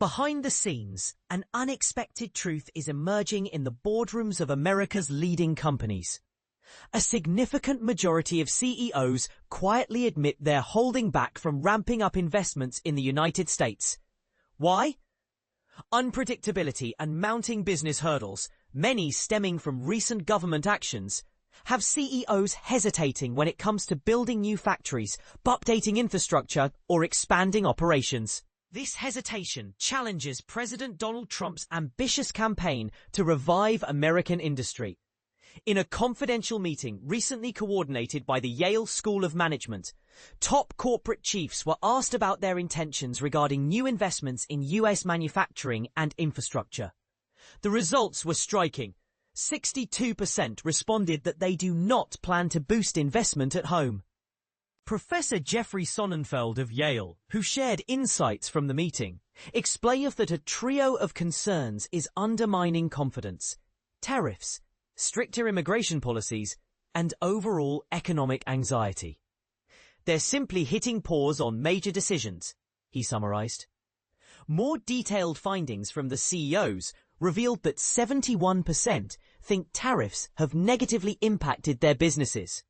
Behind the scenes, an unexpected truth is emerging in the boardrooms of America's leading companies. A significant majority of CEOs quietly admit they're holding back from ramping up investments in the United States. Why? Unpredictability and mounting business hurdles, many stemming from recent government actions, have CEOs hesitating when it comes to building new factories, updating infrastructure, or expanding operations. This hesitation challenges President Donald Trump's ambitious campaign to revive American industry. In a confidential meeting recently coordinated by the Yale School of Management, top corporate chiefs were asked about their intentions regarding new investments in U.S. manufacturing and infrastructure. The results were striking. 62% responded that they do not plan to boost investment at home. Professor Jeffrey Sonnenfeld of Yale, who shared insights from the meeting, explained that a trio of concerns is undermining confidence: tariffs, stricter immigration policies, and overall economic anxiety. They're simply hitting pause on major decisions, he summarized. More detailed findings from the CEOs revealed that 71% think tariffs have negatively impacted their businesses.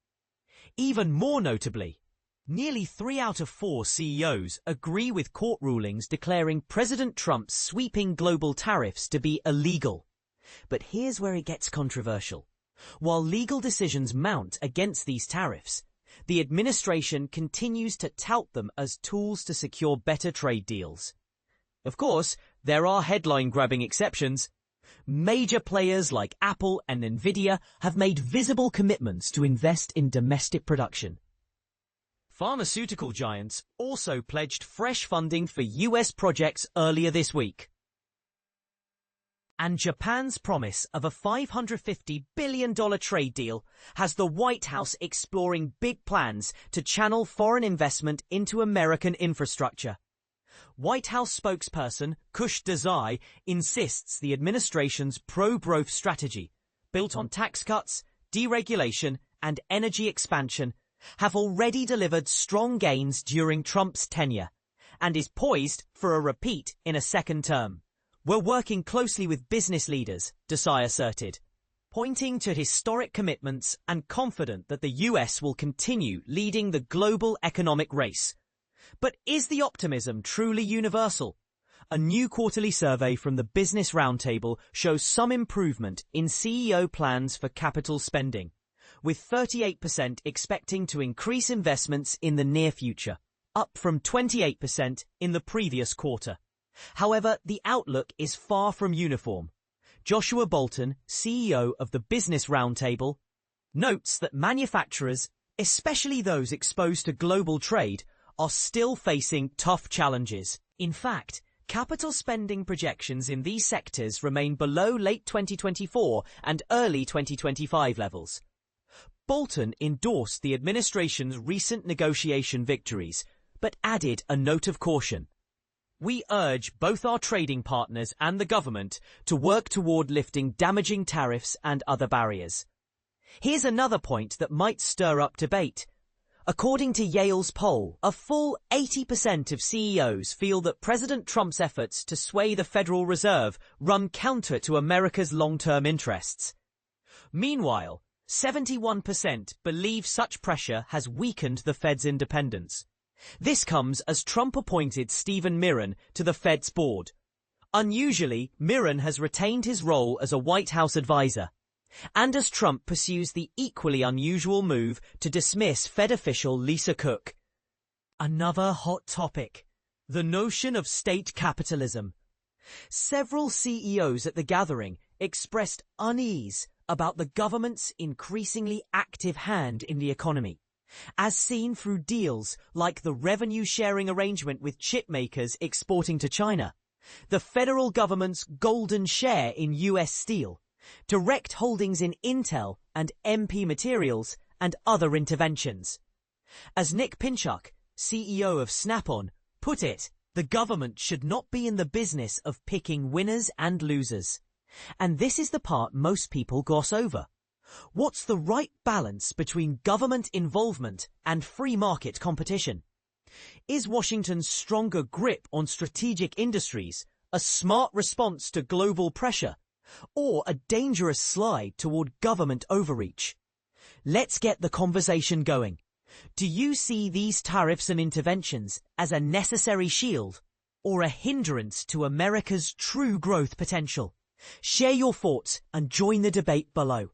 Even more notably, nearly 3 out of 4 CEOs agree with court rulings declaring President Trump's sweeping global tariffs to be illegal. But here's where it gets controversial. While legal decisions mount against these tariffs, the administration continues to tout them as tools to secure better trade deals. Of course, there are headline-grabbing exceptions. Major players like Apple and Nvidia have made visible commitments to invest in domestic production. Pharmaceutical giants also pledged fresh funding for U.S. projects earlier this week. And Japan's promise of a $550 billion trade deal has the White House exploring big plans to channel foreign investment into American infrastructure. White House spokesperson Kush Desai insists the administration's pro-growth strategy, built on tax cuts, deregulation, and energy expansion, have already delivered strong gains during Trump's tenure, and is poised for a repeat in a second term. We're working closely with business leaders, Desai asserted, pointing to historic commitments and confident that the US will continue leading the global economic race. But is the optimism truly universal? A new quarterly survey from the Business Roundtable shows some improvement in CEO plans for capital spending, with 38% expecting to increase investments in the near future, up from 28% in the previous quarter. However, the outlook is far from uniform. Joshua Bolten, CEO of the Business Roundtable, notes that manufacturers, especially those exposed to global trade, are still facing tough challenges. In fact, capital spending projections in these sectors remain below late 2024 and early 2025 levels. Bolton endorsed the administration's recent negotiation victories, but added a note of caution. We urge both our trading partners and the government to work toward lifting damaging tariffs and other barriers. Here's another point that might stir up debate. According to Yale's poll, a full 80% of CEOs feel that President Trump's efforts to sway the Federal Reserve run counter to America's long-term interests. Meanwhile, 71% believe such pressure has weakened the Fed's independence. This comes as Trump appointed Stephen Mirren to the Fed's board. Unusually, Mirren has retained his role as a White House advisor, and as Trump pursues the equally unusual move to dismiss Fed official Lisa Cook. Another hot topic: the notion of state capitalism. Several CEOs at the gathering expressed unease about the government's increasingly active hand in the economy, as seen through deals like the revenue-sharing arrangement with chip makers exporting to China, the federal government's golden share in U.S. steel, direct holdings in Intel and MP Materials, and other interventions. As Nick Pinchuk, CEO of Snap-on, put it, the government should not be in the business of picking winners and losers. And this is the part most people gloss over. What's the right balance between government involvement and free market competition? Is Washington's stronger grip on strategic industries A smart response to global pressure? Or a dangerous slide toward government overreach? Let's get the conversation going. Do you see these tariffs and interventions as a necessary shield or a hindrance to America's true growth potential? Share your thoughts and join the debate below.